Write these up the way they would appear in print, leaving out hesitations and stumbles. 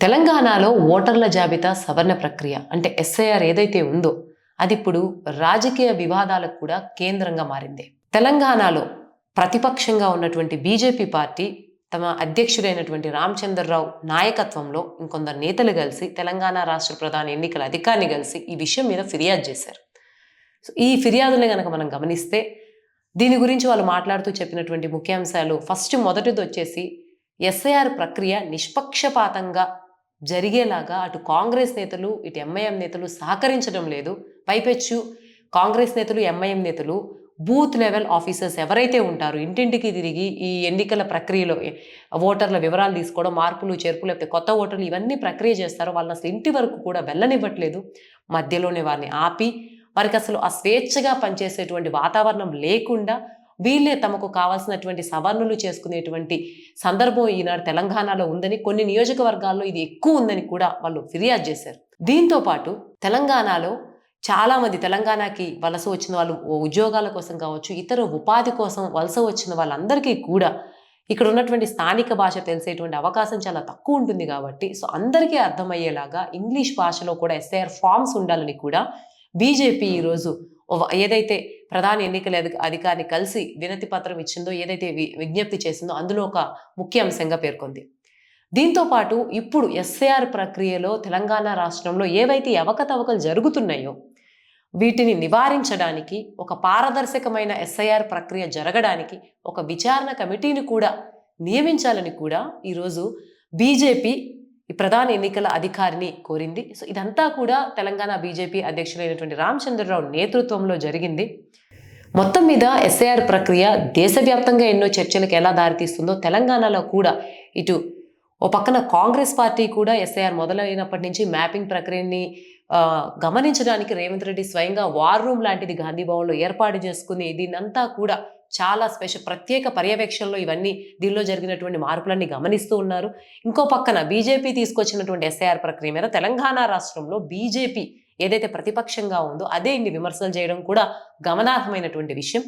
తెలంగాణలో ఓటర్ల జాబితా సవరణ ప్రక్రియ అంటే ఎస్ఐఆర్ ఏదైతే ఉందో అది ఇప్పుడు రాజకీయ వివాదాలకు కూడా కేంద్రంగా మారింది. తెలంగాణలో ప్రతిపక్షంగా ఉన్నటువంటి బీజేపీ పార్టీ తమ అధ్యక్షుడైనటువంటి రామచంద్రరావు నాయకత్వంలో ఇంకొందరు నేతలు కలిసి తెలంగాణ రాష్ట్ర ప్రధాన ఎన్నికల అధికారిని కలిసి ఈ విషయం మీద ఫిర్యాదు చేశారు. ఈ ఫిర్యాదుల్ని కనుక మనం గమనిస్తే దీని గురించి వాళ్ళు మాట్లాడుతూ చెప్పినటువంటి ముఖ్యాంశాలు మొదటిది వచ్చేసి ఎస్ఐఆర్ ప్రక్రియ నిష్పక్షపాతంగా జరిగేలాగా అటు కాంగ్రెస్ నేతలు ఇటు ఎంఐఎం నేతలు సహకరించడం లేదు. పైపెచ్చు కాంగ్రెస్ నేతలు ఎంఐఎం నేతలు బూత్ లెవెల్ ఆఫీసర్స్ ఎవరైతే ఉంటారో ఇంటింటికి తిరిగి ఈ ఎన్నికల ప్రక్రియలో ఓటర్ల వివరాలు తీసుకోవడం, మార్పులు చేర్పులు లేకపోతే కొత్త ఓటర్లు ఇవన్నీ ప్రక్రియ చేస్తారో వాళ్ళని అసలు ఇంటి వరకు కూడా వెళ్ళనివ్వట్లేదు. మధ్యలోనే వారిని ఆపి వారికి అసలు ఆ స్వేచ్ఛగా పనిచేసేటువంటి వాతావరణం లేకుండా వీళ్ళే తమకు కావాల్సినటువంటి సవరణలు చేసుకునేటువంటి సందర్భం ఈనాడు తెలంగాణలో ఉందని, కొన్ని నియోజకవర్గాల్లో ఇది ఎక్కువ ఉందని కూడా వాళ్ళు ఫిర్యాదు చేశారు. దీంతో పాటు తెలంగాణలో చాలామంది తెలంగాణకి వలస వచ్చిన వాళ్ళు ఉద్యోగాల కోసం కావచ్చు, ఇతర ఉపాధి కోసం వలస వచ్చిన వాళ్ళందరికీ కూడా ఇక్కడ ఉన్నటువంటి స్థానిక భాష తెలిసేటువంటి అవకాశం చాలా తక్కువ ఉంటుంది కాబట్టి అందరికీ అర్థమయ్యేలాగా ఇంగ్లీష్ భాషలో కూడా ఎస్ఐఆర్ ఫామ్స్ ఉండాలని కూడా బీజేపీ ఈరోజు ఏదైతే ప్రధాన ఎన్నికల అధికారిని కలిసి వినతి పత్రం ఇచ్చిందో, ఏదైతే విజ్ఞప్తి చేసిందో అందులో ఒక ముఖ్య అంశంగా పేర్కొంది. దీంతో పాటు ఇప్పుడు ఎస్ఐఆర్ ప్రక్రియలో తెలంగాణ రాష్ట్రంలో ఏవైతే అవకతవకలు జరుగుతున్నాయో వీటిని నివారించడానికి, ఒక పారదర్శకమైన ఎస్ఐఆర్ ప్రక్రియ జరగడానికి ఒక విచారణ కమిటీని కూడా నియమించాలని కూడా ఈరోజు బీజేపీ ఈ ప్రధాన ఎన్నికల అధికారిని కోరింది. ఇదంతా కూడా తెలంగాణ బీజేపీ అధ్యక్షులైనటువంటి రామచంద్రరావు నేతృత్వంలో జరిగింది. మొత్తం మీద ఎస్ఐఆర్ ప్రక్రియ దేశవ్యాప్తంగా ఎన్నో చర్చలకు ఎలా దారితీస్తుందో తెలంగాణలో కూడా ఇటు ఓ పక్కన కాంగ్రెస్ పార్టీ కూడా ఎస్ఐఆర్ మొదలైనప్పటి నుంచి మ్యాపింగ్ ప్రక్రియని గమనించడానికి రేవంత్ రెడ్డి స్వయంగా వార్ రూమ్ లాంటిది గాంధీ భవన్లో ఏర్పాటు చేసుకుని దీన్నంతా కూడా చాలా ప్రత్యేక పర్యవేక్షణలో ఇవన్నీ దీనిలో జరిగినటువంటి మార్పులన్నీ గమనిస్తూ ఉన్నారు. ఇంకో పక్కన బీజేపీ తీసుకొచ్చినటువంటి ఎస్ఐఆర్ ప్రక్రియ మీద తెలంగాణ రాష్ట్రంలో బీజేపీ ఏదైతే ప్రతిపక్షంగా ఉందో అదే ఇన్ని విమర్శలు చేయడం కూడా గమనార్హమైనటువంటి విషయం.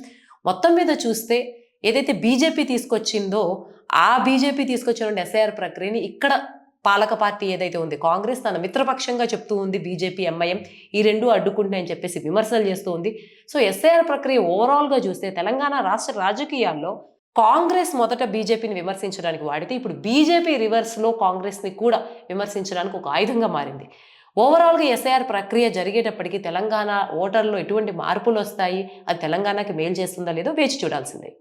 మొత్తం మీద చూస్తే ఏదైతే బీజేపీ తీసుకొచ్చిందో ఆ బీజేపీ తీసుకొచ్చినటువంటి ఎస్ఐఆర్ ప్రక్రియని ఇక్కడ పాలక పార్టీ ఏదైతే ఉంది కాంగ్రెస్ తన మిత్రపక్షంగా చెప్తూ ఉంది, బీజేపీ ఎంఐఎం ఈ రెండు అడ్డుకుంటాయని చెప్పేసి విమర్శలు చేస్తూ ఉంది. ఎస్ఐఆర్ ప్రక్రియ ఓవరాల్గా చూస్తే తెలంగాణ రాష్ట్ర రాజకీయాల్లో కాంగ్రెస్ మొదట బీజేపీని విమర్శించడానికి వాడితే ఇప్పుడు బీజేపీ రివర్స్లో కాంగ్రెస్ని కూడా విమర్శించడానికి ఒక ఆయుధంగా మారింది. ఓవరాల్గా ఎస్ఐఆర్ ప్రక్రియ జరిగేటప్పటికీ తెలంగాణ ఓటర్లో ఎటువంటి మార్పులు వస్తాయి, అది తెలంగాణకి మేలు చేస్తుందా లేదో వేచి చూడాల్సిందే.